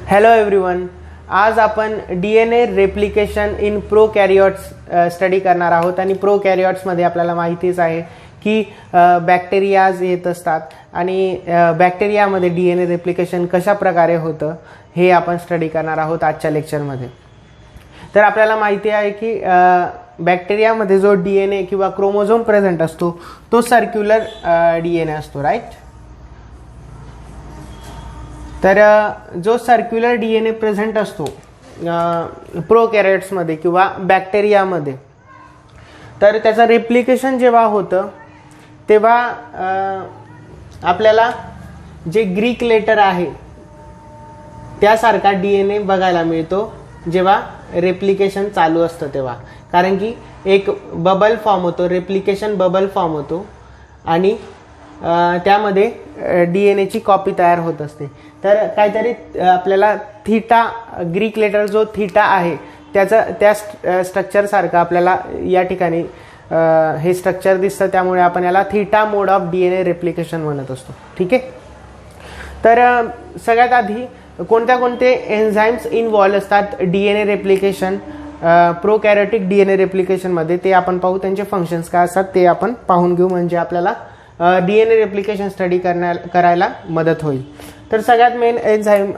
Hello everyone, आज आपण DNA replication in प्रोकॅरियोट्स study करणार आहोत. आणि प्रोकॅरियोट्समध्ये आपल्याला माहितीच आहे की बॅक्टेरियाज येत असतात आणि बॅक्टेरियामध्ये DNA रेप्लिकेशन कशा प्रकारे होतं हे आपण स्टडी करणार आहोत आजच्या लेक्चरमध्ये. तर आपल्याला माहिती आहे की बॅक्टेरियामध्ये जो DNA किंवा क्रोमोझोम प्रेझेंट असतो तो सर्क्युलर DNA असतो, राईट. तर जो सर्क्युलर DNA प्रेझेंट असतो प्रोकॅरियोट्समध्ये किंवा बॅक्टेरियामध्ये, तर त्याचं रेप्लिकेशन जेव्हा होतं तेव्हा आपल्याला जे ग्रीक लेटर आहे त्यासारखा DNA बघायला मिळतो जेव्हा रेप्लिकेशन चालू असतं तेव्हा. कारण की एक बबल फॉर्म होतो, रेप्लिकेशन बबल फॉर्म होतो आणि त्यामध्ये DNAची कॉपी तयार होत असते. तर काहीतरी आपल्याला थीटा, ग्रीक लेटर जो थीटा आहे त्या स्ट्रक्चरसारखं आपल्याला या ठिकाणी हे स्ट्रक्चर दिसतं. त्यामुळे आपण याला theta mode of DNA replication म्हणत असतो, ठीक आहे. तर सगळ्यात आधी कोणते एन्झाईम्स इन्व्हॉल्व असतात DNA रेप्लिकेशन, प्रोकॅरियोटिक DNA रेप्लिकेशनमध्ये ते आपण पाहू. त्यांचे फंक्शन्स काय असतात ते आपण पाहून घेऊ, म्हणजे आपल्याला DNA रेप्लिकेशन स्टडी करायला मदत होईल. तर सगळ्यात मेन एन्झाईम,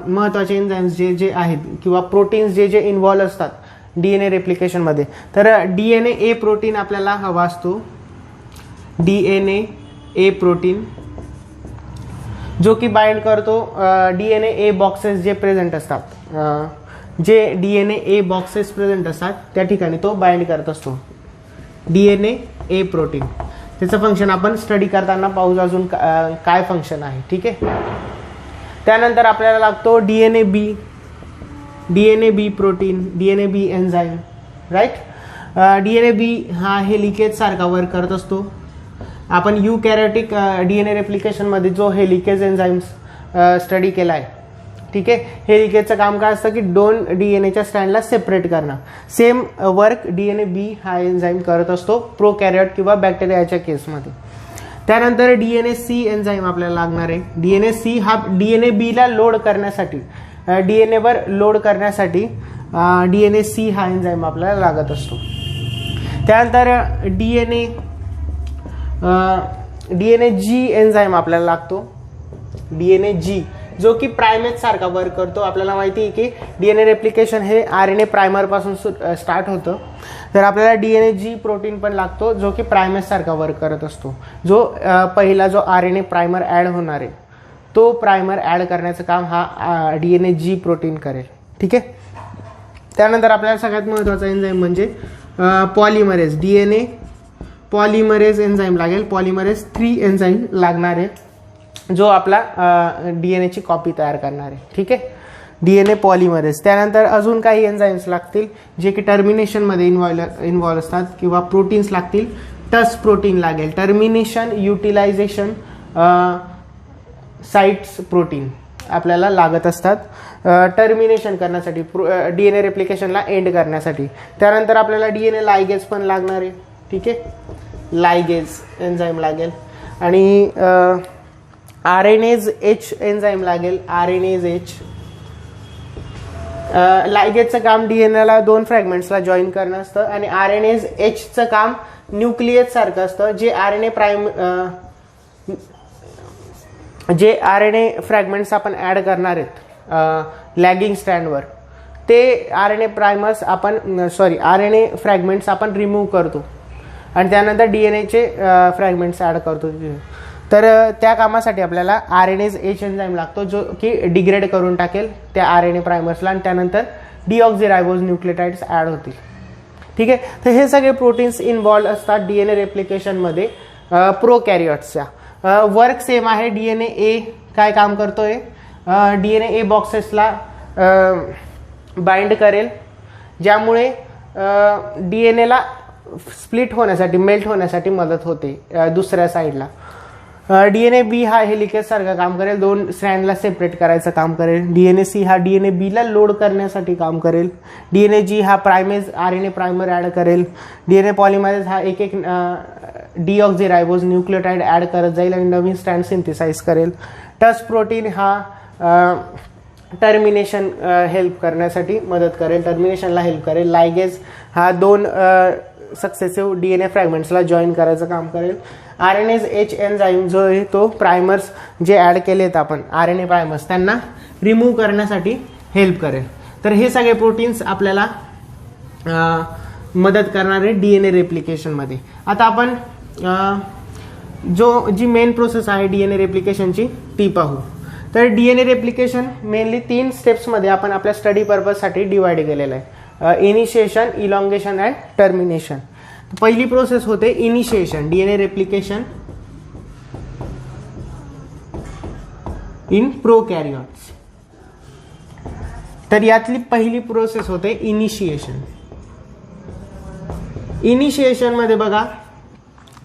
महत्त्वाचे एन्झाईम्स जे आहेत किंवा प्रोटीन्स जे इन्व्हॉल्व असतात DNA रेप्लिकेशनमध्ये, तर DNA प्रोटीन आपल्याला हवा असतो. DNA प्रोटीन जो की बाइंड करतो DNA बॉक्सेस जे प्रेझेंट असतात, जे DNA बॉक्सेस प्रेझेंट असतात त्या ठिकाणी तो बाइंड करत असतो. DNA प्रोटीन त्याचं फंक्शन आपण स्टडी करताना पाहू अजून काय फंक्शन आहे, ठीक आहे. त्यानंतर आपल्याला लागतो DNA protein, DNA enzyme, right. DNA हा हेलिकेज सारखा वर्क करत असतो. आपण युकॅरियोटिक DNA रेप्लिकेशनमध्ये जो हेलिकेज एन्झाईम्स स्टडी केला आहे, ठीक आहे. हेलिकेजचं काम काय असतं की दोन DNAच्या स्ट्रँडला सेपरेट करणं. सेम वर्क DNA हा एन्झाईम करत असतो प्रोकॅरियोट किंवा बॅक्टेरियाच्या केसमध्ये. त्यानंतर DNA एन्झाईम आपल्याला लागणार आहे. DNA हा DNA ला लोड करण्यासाठी, DNA वर लोड करण्यासाठी DNA हा एन्झाईम आपल्याला लागत असतो. त्यानंतर DNA G एन्झाईम आपल्याला लागतो. DNA जो की प्रायमेज सारखा वर्क करतो. आपल्याला माहिती आहे की DNA रेप्लिकेशन हे RNA प्रायमर पासून स्टार्ट होतं. तर आपल्याला DNA प्रोटीन पण लागतो जो की प्रायमेज सारखा वर्क करत असतो. जो पहिला जो RNA प्रायमर ॲड होणार आहे तो प्रायमर ॲड करण्याचं काम हा DNA प्रोटीन करेल, ठीक आहे. त्यानंतर आपल्याला सगळ्यात महत्त्वाचा एन्झाईम म्हणजे पॉलिमरेज, DNA पॉलिमरेज एन्झाईम लागेल. पॉलिमरेज 3 एन्झाईम लागणार आहे जो आपला DNAची कॉपी तयार करणार आहे, ठीक आहे. DNA polymerase. त्यानंतर अजून काही एन्झाईम्स लागतील जे की टर्मिनेशनमध्ये इन्व्हॉल्व असतात किंवा प्रोटीन्स लागतील. टस प्रोटीन लागेल, टर्मिनेशन युटिलायझेशन साइट्स प्रोटीन आपल्याला लागत असतात टर्मिनेशन करण्यासाठी, DNA रेप्लिकेशनला एंड करण्यासाठी. त्यानंतर आपल्याला DNA लायगेज पण लागणार आहे, ठीक आहे. लायगेज एन्झाईम लागेल आणि RNase H एन्झाईम लागेल. RNase H लायगेजचं काम DNAला 2 फ्रॅगमेंट्सला जॉईन करणं असतं आणि RNase Hचं काम न्यूक्लियस सारखं असतं. जे RNA फ्रॅगमेंट्स आपण ॲड करणार आहेत लॅगिंग स्ट्रँडवर, ते RNA फ्रॅगमेंट्स आपण रिमूव्ह करतो आणि त्यानंतर DNAचे फ्रॅगमेंट्स ॲड करतो. तर त्या कामासाठी आपल्याला RNase H एन्झाईम लागतो जो की डिग्रेड करून टाकेल त्या RNA प्रायमर्सला आणि त्यानंतर डिऑक्झिरायबोज न्यूक्लियोटाइड्स ॲड होतील, ठीक आहे. तर हे सगळे प्रोटीन्स इन्व्हॉल्व असतात DNA रेप्लिकेशनमध्ये प्रोकॅरियोट्सच्या. वर्क सेम आहे. DNA काय काम करतोय, DNA बॉक्सेसला बाइंड करेल ज्यामुळे DNAला स्प्लिट होण्यासाठी, मेल्ट होण्यासाठी मदत होते. दुसऱ्या साईडला DNA हा हेलिकेज सारखं काम करेल, 2 स्ट्रँडला सेपरेट करायचं काम करेल. DNA हा DNA ला लोड करण्यासाठी काम करेल. DNA हा प्रायमेज RNA प्रायमर ॲड करेल. DNA पॉलिमरेज हा एक डिऑक्झिरायबोज न्यूक्लियोटाइड ॲड करत जाईल आणि नवीन स्ट्रँड सिंथेसाइज करेल. टस प्रोटीन हा टर्मिनेशन हेल्प करण्यासाठी मदत करेल, टर्मिनेशनला हेल्प करेल. लायगेज हा 2 सक्सेसिव्ह DNA फ्रॅगमेंट्सला जॉईन करायचं काम करेल. RNase H एन्झाईम जो आहे तो प्रायमर्स जे ॲड केलेत आपण RNA प्रायमर्स त्यांना रिमूव्ह करण्यासाठी हेल्प करेल. तर हे सगळे प्रोटीन्स आपल्याला मदत करणारे DNA रेप्लिकेशनमध्ये. आता आपण जी मेन प्रोसेस आहे DNA रेप्लिकेशनची ती पाहू. तर DNA रेप्लिकेशन मेनली 3 स्टेप्समध्ये आपण आपल्या स्टडी पर्पजसाठी डिवाइड केलेलं आहे. Initiation, elongation and termination. पहिली प्रोसेस होते इनिशिएशन, DNA रेप्लिकेशन इन प्रोकॅरियोट्स. तर यातली पहिली प्रोसेस होते इनिशिएशन. इनिशिएशन मध्ये बघा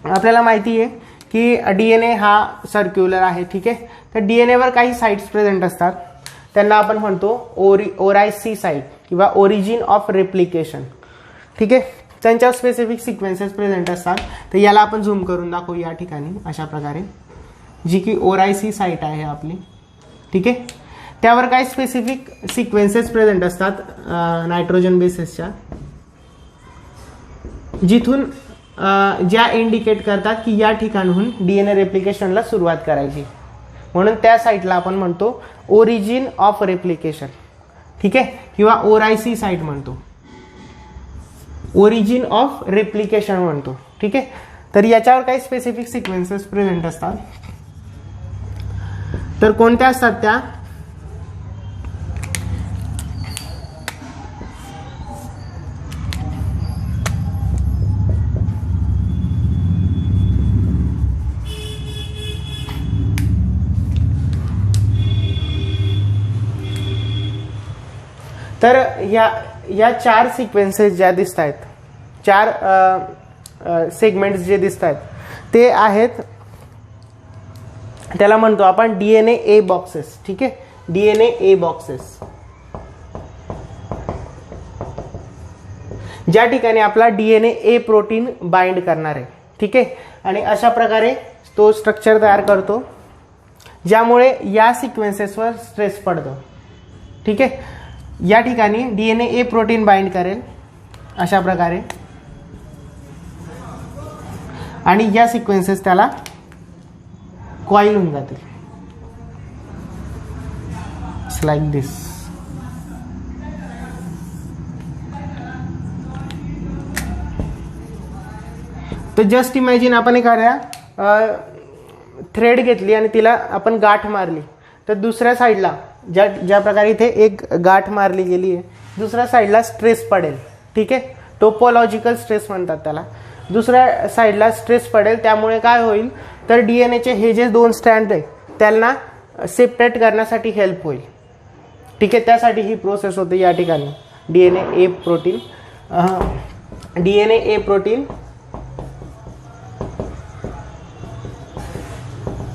आपल्याला माहिती आहे की DNA हा सर्क्युलर आहे. ठीक आहे. तर DNA वर काही साइट्स प्रेझेंट असतात, त्यांना आपण म्हणतो ओरायसी साइट किंवा ओरिजिन ऑफ रेप्लिकेशन. ठीक आहे. त्यांच्या स्पेसिफिक सिक्वेन्सेस प्रेझेंट असतात. तर याला आपण झूम करून दाखवू या ठिकाणी अशा प्रकारे, जी की ओरायसी साइट आहे आपली. ठीक आहे. त्यावर काही स्पेसिफिक सिक्वेन्सेस प्रेझेंट असतात नायट्रोजन बेसेसच्या, जिथून ज्या इंडिकेट करतात की या ठिकाणहून DNA रेप्लिकेशनला सुरुवात करायची. म्हणून त्या साईटला आपण म्हणतो ओरिजिन ऑफ रेप्लिकेशन. ठीक आहे. किंवा ओरायसी साईट म्हणतो, ओरिजिन ऑफ रेप्लिकेशन म्हणतो. ठीक आहे. तर याच्यावर काही स्पेसिफिक सिक्वेन्सेस प्रेझेंट असतात. तर कोणत्या असतात त्या? तर या 4 सिक्वेन्सेस ज्या दिसत आहेत, 4 सेगमेंट्स जे दिसत आहेत ते आहेत, त्याला म्हणतो आपण DNA A बॉक्सेस. ठीक आहे. DNA A बॉक्सेस, ज्या ठिकाणी आपला DNA A प्रोटीन बाइंड करणार आहे. ठीक आहे. आणि अशा प्रकारे तो स्ट्रक्चर तयार करतो ज्यामुळे या सिक्वेन्सेसवर स्ट्रेस पडतो. ठीक आहे. या ठिकाणी DNA A प्रोटीन बाइंड करेल अशा प्रकारे, आणि या सिक्वेन्सेस त्याला कॉईल होऊन जातील लाईक दिस. तर जस्ट इमॅजिन आपण एखाद्या थ्रेड घेतली आणि तिला आपण गाठ मारली, तर दुसऱ्या साईडला ज्या प्रकारे इथे एक गाठ मारली गेली आहे, दुसऱ्या साईडला स्ट्रेस पडेल. ठीक आहे. टोपोलॉजिकल स्ट्रेस म्हणतात त्याला. दुसऱ्या साईडला स्ट्रेस पडेल, त्यामुळे काय होईल तर DNAचे हे जे 2 स्ट्रँड आहे त्यांना सेपरेट करण्यासाठी हेल्प होईल. ठीक आहे. त्यासाठी ही प्रोसेस होते या ठिकाणी. DNA A प्रोटीन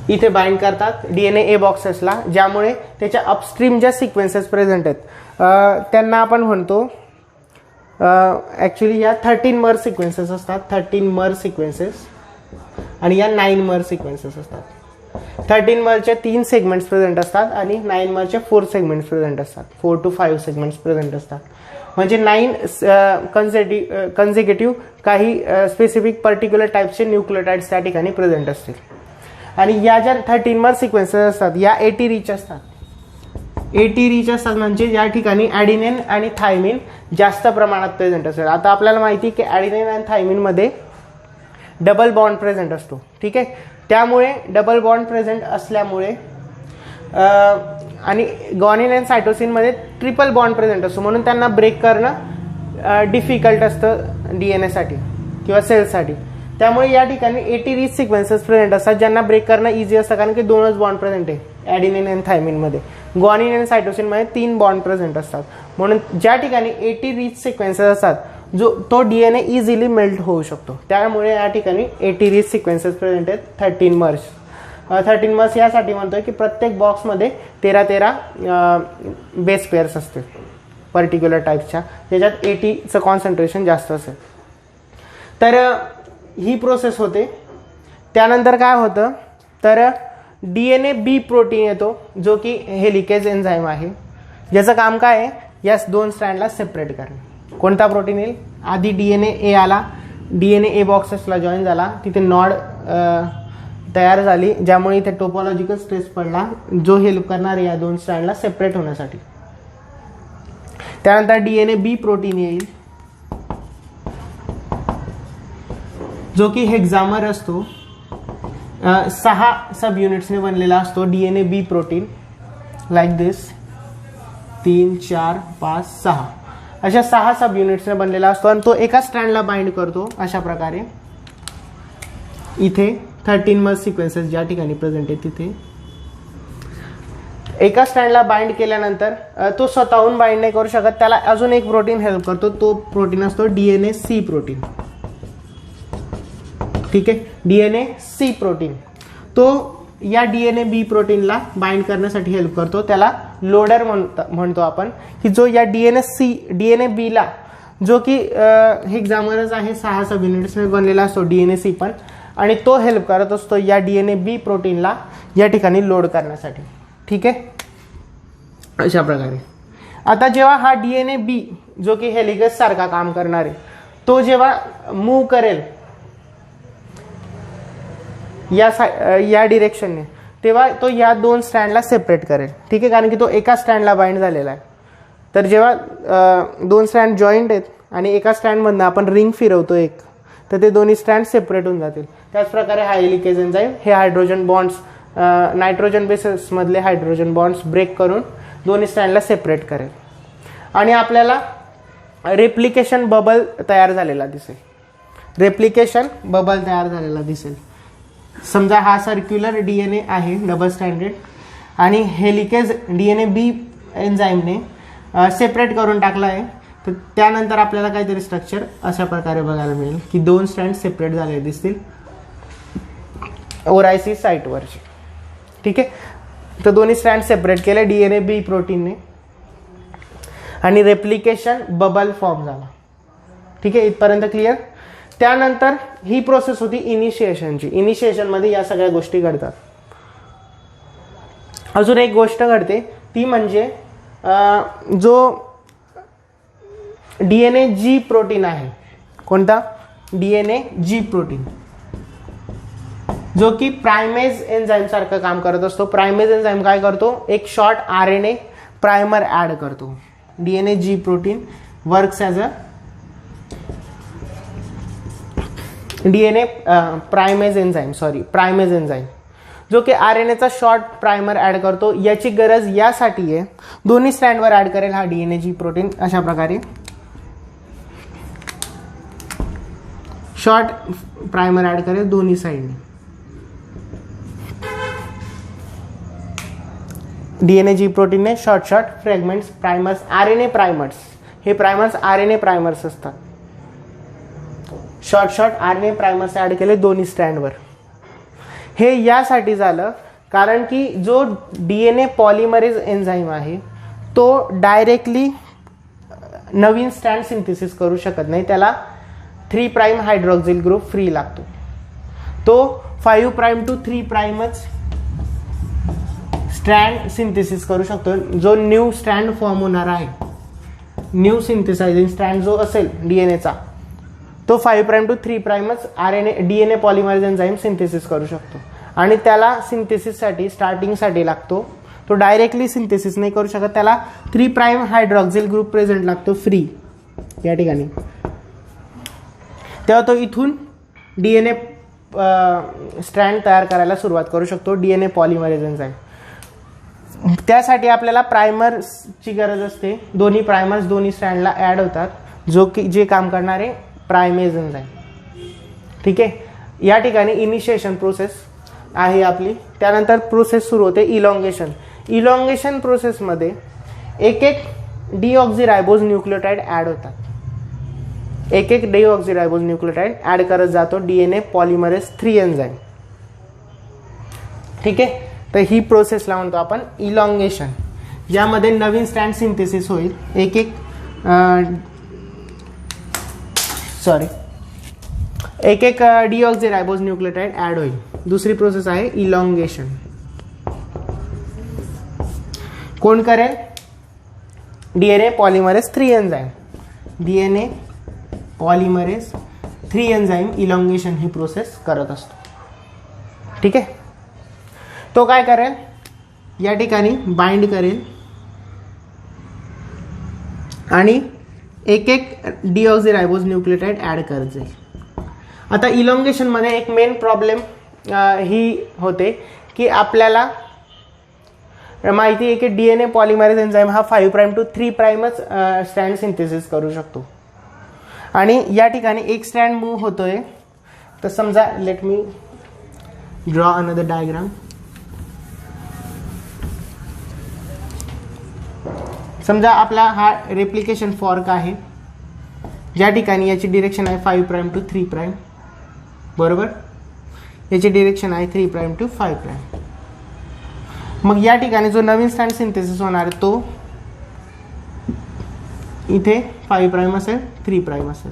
इथे बाइंड करतात DNA A बॉक्सेसला, ज्यामुळे त्याच्या अपस्ट्रीम ज्या सिक्वेन्सेस प्रेझेंट आहेत त्यांना आपण म्हणतो ॲक्च्युली या 13 मर सिक्वेन्सेस असतात. 13 मर सिक्वेन्सेस आणि या 9 मर सिक्वेन्सेस असतात. 13 मरचे 3 सेगमेंट्स प्रेझेंट असतात आणि 9 मरचे 4 सेगमेंट्स प्रेझेंट असतात. 4 to 5 सेगमेंट्स प्रेझेंट असतात. म्हणजे 9 कन्झिक्युटिव्ह काही स्पेसिफिक पर्टिक्युलर टाईपचे न्यूक्लियोटाइड्स त्या ठिकाणी प्रेझेंट असतील. आणि या ज्या 13 मर सिक्वेन्सेस असतात या 80 रिच असतात. 80 रिच असतात म्हणजे या ठिकाणी ॲडिनिन आणि थायमिन जास्त प्रमाणात प्रेझेंट असेल. आता आपल्याला माहिती आहे की ॲडिनिन आणि थायमिनमध्ये डबल बॉन्ड प्रेझेंट असतो. ठीक आहे. त्यामुळे डबल बॉन्ड प्रेझेंट असल्यामुळे आणि ग्वानिन आणि सायटोसिनमध्ये ट्रिपल बॉन्ड प्रेझेंट असतो, म्हणून त्यांना ब्रेक करणं डिफिकल्ट असतं DNA साठी किंवा सेल्ससाठी. त्यामुळे या ठिकाणी 80 रिच सिक्वेन्सेस प्रेझेंट असतात ज्यांना ब्रेक करणं इझी असतं, कारण की 2च बॉन्ड प्रेझेंट आहे ॲडिनिन आणि थायमिनमध्ये. ग्वानिन आणि सायटोसिनमध्ये 3 बॉन्ड प्रेझेंट असतात. म्हणून ज्या ठिकाणी 80 रिच सिक्वेन्सेस असतात तो DNA इझिली मेल्ट होऊ शकतो. त्यामुळे या ठिकाणी 80 रिच सिक्वेन्सेस प्रेझेंट आहेत. 13 मर्स. 13 मर्स यासाठी म्हणतोय की प्रत्येक बॉक्समध्ये 13 बेस पेअर्स असतील पर्टिक्युलर टाईपच्या, त्याच्यात 80चं कॉन्सन्ट्रेशन जास्त असेल. तर ही प्रोसेस होते. त्यानंतर काय होतं तर DNA B प्रोटीन येतो, जो की हेलिकेज एन्झाईम आहे. ज्याचं काम काय आहे, या 2 स्ट्रँडला सेपरेट करणे. कोणता प्रोटीन येईल, आधी DNA ए आला, DNA ए बॉक्सेसला जॉईन झाला, तिथे नॉड तयार झाली, ज्यामुळे इथे टोपोलॉजिकल स्ट्रेस पडला, जो हेल्प करणार आहे या 2 स्ट्रँडला सेपरेट होण्यासाठी. त्यानंतर DNA बी प्रोटीन येईल, जो की हेक्सामर असतो, 6 सब युनिट्सने बनलेला असतो. DNA बी प्रोटीन लाईक दिस, 3 4 5 6 अशा 6 सब युनिट्सने बनलेला असतो आणि तो एका स्ट्रँडला बाइंड करतो अशा प्रकारे. इथे 13 मर्ज सिक्वेन्सेस ज्या ठिकाणी प्रेझेंट आहे तिथे एका स्ट्रँडला बाइंड केल्यानंतर तो स्वतःहून बाइंड नाही करू शकत, त्याला अजून एक प्रोटीन हेल्प करतो. तो प्रोटीन असतो DNA सी प्रोटीन. ठीक आहे, DNA सी प्रोटीन तो या DNA बी प्रोटीनला बाइंड करण्यासाठी हेल्प करतो. त्याला लोडर म्हणतो आपण, की जो या DNA बी ला, जो की हेक्सामरच आहे, 6 सब युनिट्सने बनलेला असतो DNA सी पण, आणि तो हेल्प करत असतो या DNA बी प्रोटीनला या ठिकाणी लोड करण्यासाठी. ठीक आहे, अशा प्रकारे. आता जेव्हा हा DNA बी जो की हेलिकस सारखा काम करणार आहे, तो जेव्हा मूव्ह करेल या डिरेक्शनने, तेव्हा तो या 2 स्ट्रँडला सेपरेट करेल. ठीक आहे, कारण की तो एका स्ट्रँडला बाइंड झालेला आहे. तर जेव्हा 2 स्ट्रँड जॉईंट आहेत आणि एका स्ट्रँडमधनं आपण रिंग फिरवतो एक, तर ते दोन्ही स्ट्रँड सेपरेट होऊन जातील. त्याचप्रकारे हा हेलिकेज एन्झाईम हे हायड्रोजन बॉन्ड्स, नायट्रोजन बेसेसमधले हायड्रोजन बॉन्ड्स ब्रेक करून दोन्ही स्ट्रँडला सेपरेट करेल आणि आपल्याला रेप्लिकेशन बबल तयार झालेला दिसेल. रेप्लिकेशन बबल तयार झालेला दिसेल. समजा हा सर्क्युलर DNA आहे डबल स्टँडेड आणि हेलिकेज DNA बी एन्झाईमने सेपरेट करून टाकला आहे, तर त्यानंतर आपल्याला काहीतरी स्ट्रक्चर अशा प्रकारे बघायला मिळेल की 2 स्ट्रँड सेपरेट झालेले दिसतील ओरायसी साईटवरचे. ठीक आहे, तर दोन्ही स्ट्रँड सेपरेट केले DNA बी प्रोटीनने आणि रेप्लिकेशन बबल फॉर्म झाला. ठीक आहे, इथपर्यंत क्लिअर. त्यानंतर ही प्रोसेस होती इनिशिएशनची. इनिशिएशनमध्ये या सगळ्या गोष्टी घडतात. अजून एक गोष्ट घडते, ती म्हणजे जो DNA जी प्रोटीन आहे, कोणता DNA जी प्रोटीन, जो की प्रायमेज एन्झाईम सारखं काम करत असतो. प्रायमेज एन्झाईम काय करतो, एक शॉर्ट RNA प्रायमर ऍड करतो. DNA G protein works as a DNA primase enzyme, जो की RNAचा शॉर्ट प्रायमर ऍड करतो. याची गरज यासाठी आहे, दोन्ही स्ट्रँडवर ऍड करेल हा DNA जी प्रोटीन अशा प्रकारे. शॉर्ट प्रायमर ऍड करेल दोन्ही साईडने. DNA जी प्रोटीनने शॉर्ट फ्रॅगमेंट्स प्रायमर्स, RNA प्रायमर्स, हे प्रायमर्स RNA प्रायमर्स असतात. शॉर्ट RNA प्रायमर्स ऍड केले दोन्ही स्ट्रँडवर. हे यासाठी झालं कारण की जो DNA पॉलिमरेज एन्झाईम आहे तो डायरेक्टली नवीन स्ट्रँड सिंथेसिस करू शकत नाही. त्याला 3 प्राइम हायड्रॉक्सिल ग्रुप फ्री लागतो. तो 5 प्राइम टू 3 प्राइमच स्ट्रँड सिंथेसिस करू शकतो. जो न्यू स्ट्रँड फॉर्म होणार आहे, न्यू सिंथेसायझिंग स्ट्रँड जो असेल DNAचा, तो 5 प्राइम टू 3 प्राइमच DNA पॉलिमरेज एन्झाईम सिंथेसिस करू शकतो आणि त्याला सिंथेसिससाठी स्टार्टिंगसाठी लागतो. तो डायरेक्टली सिंथेसिस नाही करू शकत, त्याला 3 प्राइम हायड्रॉक्सिल ग्रुप प्रेझेंट लागतो फ्री या ठिकाणी. तेव्हा तो इथून DNA स्ट्रँड तयार करायला सुरुवात करू शकतो, DNA पॉलिमरेज एन्झाईम. त्यासाठी आपल्याला प्रायमर्सची गरज असते. दोन्ही प्रायमर्स दोन्ही स्ट्रँडला ॲड होतात, जो की जे काम करणारे प्रायमेज एन्झाईम. ठीक आहे, या ठिकाणी इनिशिएशन प्रोसेस आहे आपली. त्यानंतर प्रोसेस सुरू होते इलॉंगेशन. इलॉंगेशन प्रोसेसमध्ये एक डिऑक्झिरायबोज न्यूक्लियोटाइड ॲड होतात. एक डिऑक्झिरायबोज न्यूक्लियोटाइड ॲड करत जातो DNA पॉलिमरेज 3 एन्झाईम. ठीक आहे, तर ही प्रोसेसला म्हणतो आपण इलॉंगेशन, ज्यामध्ये नवीन स्ट्रँड सिंथेसिस होईल. एक डिऑक्झिरायबोज न्यूक्लियोटाइड ॲड होईल. दुसरी प्रोसेस आहे इलॉंगेशन. कोण करेल, DNA polymerase 3 enzyme, DNA polymerase 3 enzyme elongation ही प्रोसेस करत असतो. ठीक आहे. तो काय करेल, या ठिकाणी बाइंड करेल आणि एक एक डिऑक्झिरायबोज न्यूक्लियोटाइड ॲड करत जाईल. आता इलॉंगेशनमध्ये एक मेन प्रॉब्लेम ही होते की आपल्याला माहिती आहे की DNA पॉलिमरेज एन्झाईम हा 5' to 3'च स्ट्रँड सिंथेसिस करू शकतो आणि या ठिकाणी एक स्ट्रँड मूव्ह होतोय. तर समजा let me draw another diagram. समजा आपला हा रेप्लिकेशन फॉर्क आहे, ज्या ठिकाणी याची डिरेक्शन आहे 5' to 3', बरोबर. याची डिरेक्शन आहे 3' to 5'. मग या ठिकाणी जो नवीन स्ट्रँड सिंथेसिस होणार तो इथे 5' असेल, 3' असेल,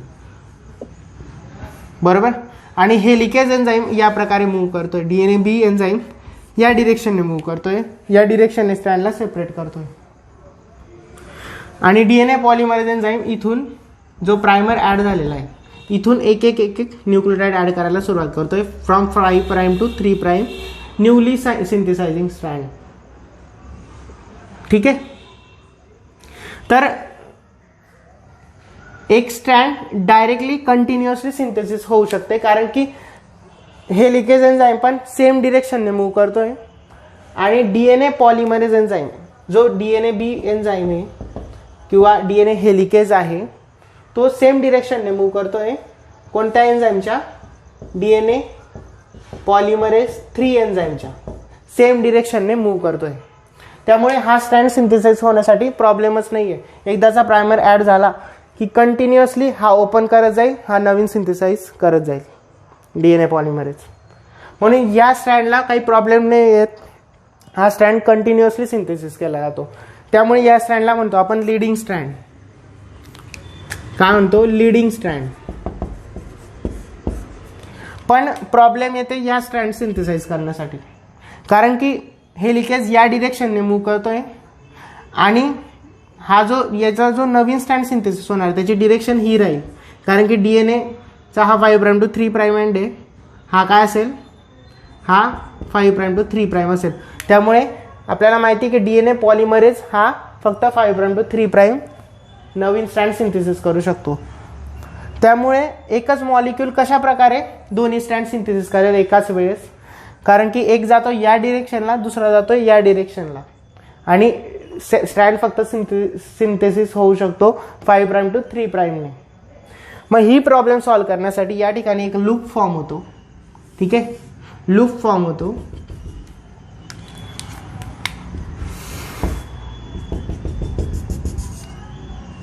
बरोबर. आणि हे लिकेज एन्झाईम या प्रकारे मूव्ह करतोय. DNA B एन्झाईम या डिरेक्शनने मूव्ह करतोय, या डिरेक्शनने स्ट्रँडला सेपरेट करतोय. आणि DNA पॉलिमरेज एन्झाईम इथून जो प्रायमर ॲड झालेला आहे इथून एक एक एक एक न्यूक्लियोटाइड ॲड करायला सुरुवात करतोय फ्रॉम 5' to 3' न्यूली सिंथेसायझिंग स्ट्रँड. ठीक आहे. तर एक स्ट्रँड डायरेक्टली कंटिन्युअसली सिंथेसिस होऊ शकते, कारण की हे लिकेज एन्झाईम पण सेम डिरेक्शनने मूव्ह करतोय आणि DNA पॉलिमरेज एन्झाईम जो DNA B एन्झाईम आहे किंवा DNA हेलिकेज आहे तो सेम डिरेक्शनने मूव्ह करतोय. कोणत्या एन्झाईमच्या, DNA पॉलिमरेज 3 एन्झाईमच्या सेम डिरेक्शनने मूव्ह करतोय. त्यामुळे हा स्ट्रँड सिंथेसाइज होण्यासाठी प्रॉब्लेमच नाही आहे. एकदाचा प्रायमर ॲड झाला की कंटिन्युअसली हा ओपन करत जाईल, हा नवीन सिंथेसाइज करत जाईल DNA पॉलिमरेज. म्हणून या स्ट्रँडला काही प्रॉब्लेम नाही येत, हा स्ट्रँड कंटिन्युअसली सिंथेसिस केला जातो. त्यामुळे या स्ट्रँडला म्हणतो आपण लीडिंग स्ट्रँड. काय म्हणतो, लीडिंग स्ट्रँड. पण प्रॉब्लेम येते या स्ट्रँड सिंथेसाइज करण्यासाठी, कारण की हे लिकेज या डिरेक्शनने मूव्ह करतोय आणि हा जो याचा जो नवीन स्ट्रँड सिंथेसिस होणार त्याची डिरेक्शन ही राहील, कारण की DNA चा हा 5' to 3' एंड आहे, हा काय असेल, हा 5' to 3' असेल. त्यामुळे आपल्याला माहिती आहे की DNA पॉलिमरेज हा फक्त 5' to 3' नवीन स्ट्रँड सिंथेसिस करू शकतो. त्यामुळे एकच मॉलिक्यूल कशा प्रकारे दोन्ही स्ट्रँड सिंथेसिस करेल एकाच वेळेस, कारण की एक जातो या डिरेक्शनला, दुसरा जातो या डिरेक्शनला आणि स्ट्रँड फक्त सिंथेसिस होऊ शकतो 5' to 3' ने. मग ही प्रॉब्लेम सॉल्व्ह करण्यासाठी या ठिकाणी एक लूप फॉर्म होतो. ठीक आहे, लूप फॉर्म होतो.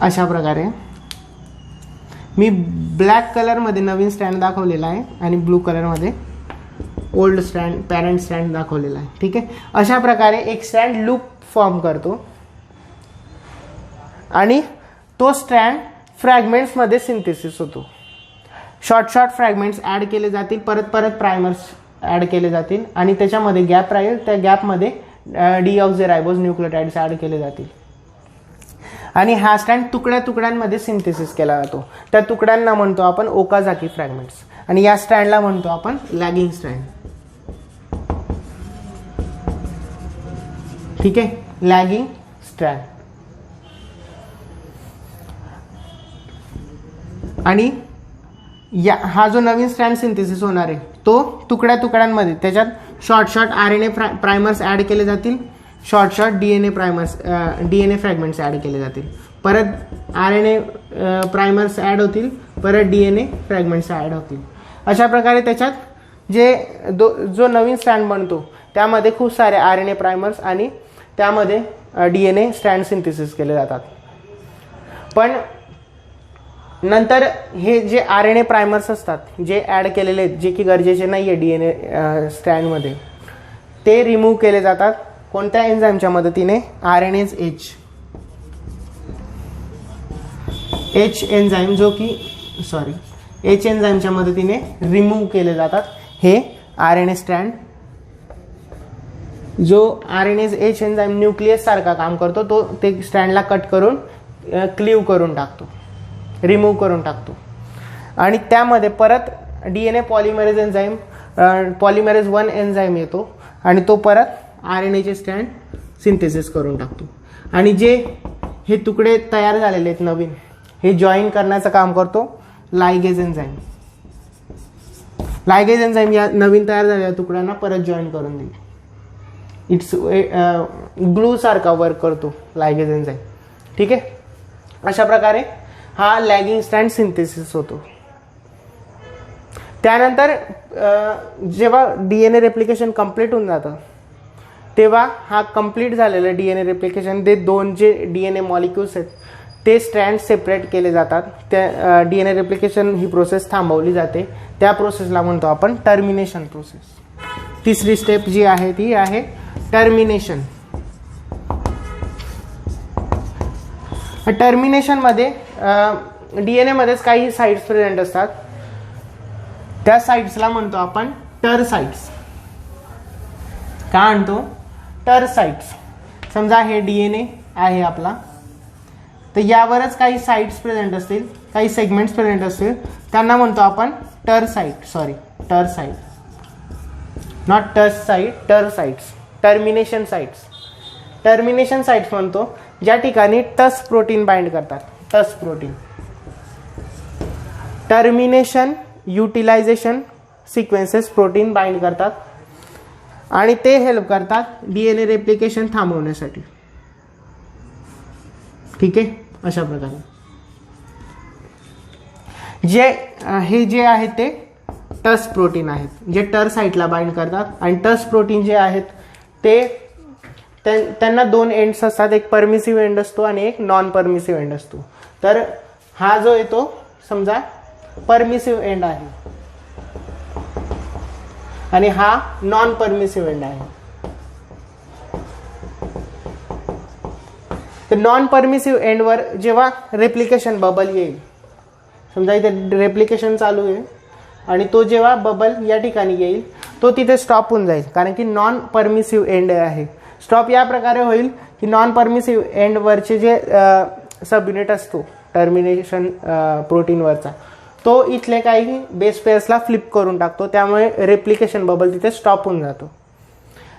अशा प्रकारे मी ब्लॅक कलरमध्ये नवीन स्ट्रँड दाखवलेला आहे आणि ब्लू कलरमध्ये ओल्ड स्ट्रँड पॅरेंट स्ट्रँड दाखवलेला आहे. ठीक आहे. अशा प्रकारे एक स्ट्रँड लूप फॉर्म करतो आणि तो स्ट्रँड फ्रॅगमेंट्समध्ये सिंथेसिस होतो. शॉर्ट फ्रॅगमेंट्स ॲड केले जातील, परत प्रायमर्स ॲड केले जातील आणि त्याच्यामध्ये गॅप राहील, त्या गॅपमध्ये डिऑक्झिरायबोज न्यूक्लियोटाइड्स ॲड केले जातील आणि हा स्ट्रँड तुकड्यांमध्ये सिंथेसिस केला जातो. त्या तुकड्यांना म्हणतो आपण ओकाझाकी फ्रॅगमेंट्स आणि या स्ट्रँडला म्हणतो आपण लॅगिंग स्ट्रँड. ठीक आहे, लॅगिंग स्ट्रँड. आणि हा जो नवीन स्ट्रँड सिंथेसिस होणार आहे तो तुकड्यांमध्ये त्याच्यात शॉर्ट RNA प्रायमर्स ॲड केले जातील, शॉर्ट DNA फ्रॅगमेंट्स ॲड केले जातील, परत RNA प्रायमर्स ॲड होतील, परत DNA फ्रॅगमेंट्स ॲड होतील. अशा प्रकारे त्याच्यात जो नवीन स्ट्रँड बनतो त्यामध्ये खूप सारे RNA प्रायमर्स आणि त्यामध्ये DNA स्ट्रँड सिंथेसिस केले जातात. पण नंतर हे जे RNA प्रायमर्स असतात जे ॲड केलेले आहेत, जे की गरजेचे नाही आहे DNA स्ट्रँडमध्ये, ते रिमूव्ह केले जातात. कोणत्या एन्झाईमच्या मदतीने, RNase H एन्झाईम H एन्झाईमच्या मदतीने रिमूव्ह केले जातात हे RNA स्ट्रँड जो RNase H एन्झाईम न्यूक्लियस सारखा काम करतो, तो ते स्ट्रँडला कट करून क्लीव करून टाकतो, रिमूव्ह करून टाकतो. आणि त्यामध्ये परत DNA polymerase enzyme polymerase 1 enzyme येतो आणि तो परत RNA चे स्ट्रँड सिंथेसिस करून टाकतो. आणि जे हे तुकडे तयार झालेले आहेत नवीन, हे जॉईन करण्याचं काम करतो लायगेज एन्झाईम. लायगेज एन्झाईम या नवीन तयार झालेल्या तुकड्यांना परत जॉईन करून देईल. इट्स ग्लू सारखा वर्क करतो लायगेज एन्झाईम. ठीक आहे. अशा प्रकारे हा लॅगिंग स्ट्रँड सिंथेसिस होतो. त्यानंतर जेव्हा DNA रेप्लिकेशन कंप्लीट होऊन जातं, तेव्हा हा कंप्लीट झालेलं DNA रेप्लिकेशन, ते दोन जे DNA मॉलिक्युल्स आहेत ते स्ट्रँड सेपरेट केले जातात. त्या DNA रेप्लिकेशन ही प्रोसेस थांबवली जाते. त्या प्रोसेसला म्हणतो आपण टर्मिनेशन प्रोसेस. तिसरी स्टेप जी आहे ती आहे टर्मिनेशन. टर्मिनेशनमध्ये DNA मध्येच काही साइट्स प्रेझेंट असतात. त्या साइट्सला म्हणतो आपण टर साइट्स. काय म्हणतो? टर साइट्स. समजा हे DNA आहे आपला, तर यावरच काही साइट्स प्रेझेंट असतील, काही सेगमेंट्स प्रेझेंट असतील, त्यांना म्हणतो आपण ter site. Ter site, not touch site, ter sites. Termination sites. Termination sites म्हणतो ज्या ठिकाणी टस प्रोटीन बाइंड करतात. Tus protein. Termination utilization sequences protein bind करतात आणि ते हेल्प करतात DNA रेप्लिकेशन थांबवण्यासाठी. ठीक आहे. अशा प्रकारे हे जे आहेत ते टस प्रोटीन आहेत, जे टर साइटला बाइंड करतात. आणि टस प्रोटीन जे आहेत ते त्यांना दोन एंड्स असतात. एक परमिसिव्ह एंड असतो आणि एक नॉन परमिसिव्ह एंड असतो. तर हा जो येतो समजा परमिसिव्ह एंड आहे आणि हा नॉन परमिसिव्ह एंड आहे. तर नॉन परमिसिव्ह एंडवर जेव्हा रेप्लिकेशन बबल येईल, समजा इथे रेप्लिकेशन चालू आहे आणि तो जेव्हा बबल या ठिकाणी येईल तो तिथे स्टॉप होऊन जाईल, कारण की नॉन परमिसिव्ह एंड आहे. स्टॉप या प्रकारे होईल की नॉन परमिसिव्ह एंडवरचे जे सब युनिट असतो टर्मिनेशन प्रोटीनवरचा, तो इथले काही बेस पेअर्सला फ्लिप करून टाकतो. त्यामुळे रेप्लिकेशन बबल तिथे स्टॉप होऊन जातो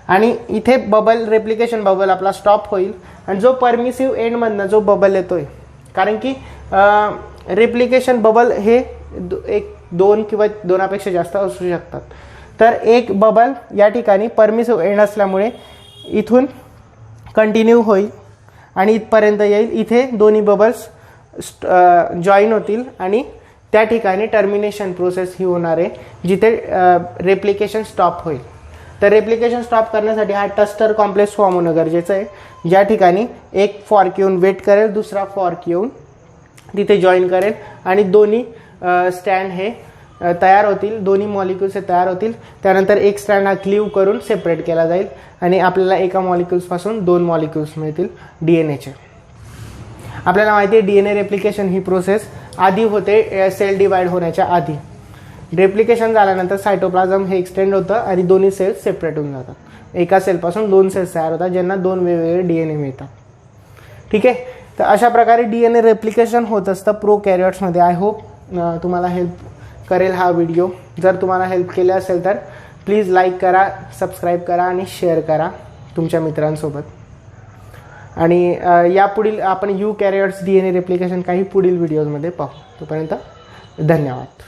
आणि इथे बबल रेप्लिकेशन बबल आपला स्टॉप होईल. आणि जो परमिसिव्ह एंडमधनं जो बबल येतोय, कारण की रेप्लिकेशन बबल हे एक दोन किंवा दोनापेक्षा जास्त असू शकतात, तर एक बबल या ठिकाणी परमिसिव्ह एंड असल्यामुळे इथून कंटिन्यू होईल आणि इथपर्यंत येईल. इथे दोन्ही बबल्स जॉईन होतील आणि त्या ठिकाणी टर्मिनेशन प्रोसेस ही होणार आहे, जिथे रेप्लिकेशन स्टॉप होईल. तर रेप्लिकेशन स्टॉप करण्यासाठी हा टस्टर कॉम्प्लेक्स फॉर्म होणं गरजेचं आहे, ज्या ठिकाणी एक फॉर्क येऊन वेट करेल, दुसरा फॉर्क येऊन तिथे जॉईन करेल आणि दोन्ही स्टँड हे तयार होतील, दोन्ही मॉलिक्युल्स हे तयार होतील. त्यानंतर एक स्टँड हा क्लीव करून सेपरेट केला जाईल आणि आपल्याला एका मॉलिक्युल्सपासून दोन मॉलिक्युल्स मिळतील DNAचे. आपल्याला माहिती आहे DNA रेप्लिकेशन ही प्रोसेस आधी होते सेल डिवाइड होण्याच्या आधी. रेप्लिकेशन झाल्यानंतर सायटोप्लाझम हे एक्सटेंड होतं आणि दोन्ही सेल्स सेपरेट होऊन जातात. एका सेलपासून दोन सेल्स तयार होतात, ज्यांना दोन वेगवेगळे DNA मिळतात. ठीक आहे. तर अशा प्रकारे DNA रेप्लिकेशन होत असतं प्रोकॅरियोट्समध्ये. आय होप तुम्हाला हेल्प करेल हा व्हिडिओ. जर तुम्हाला हेल्प केले असेल तर प्लीज लाईक करा, सबस्क्राईब करा आणि शेअर करा तुमच्या मित्रांसोबत. आणि यापुढील आपण यूकॅरियोट्स DNA रेप्लिकेशन काही पुढील व्हिडिओजमध्ये पाहू. तोपर्यंत धन्यवाद.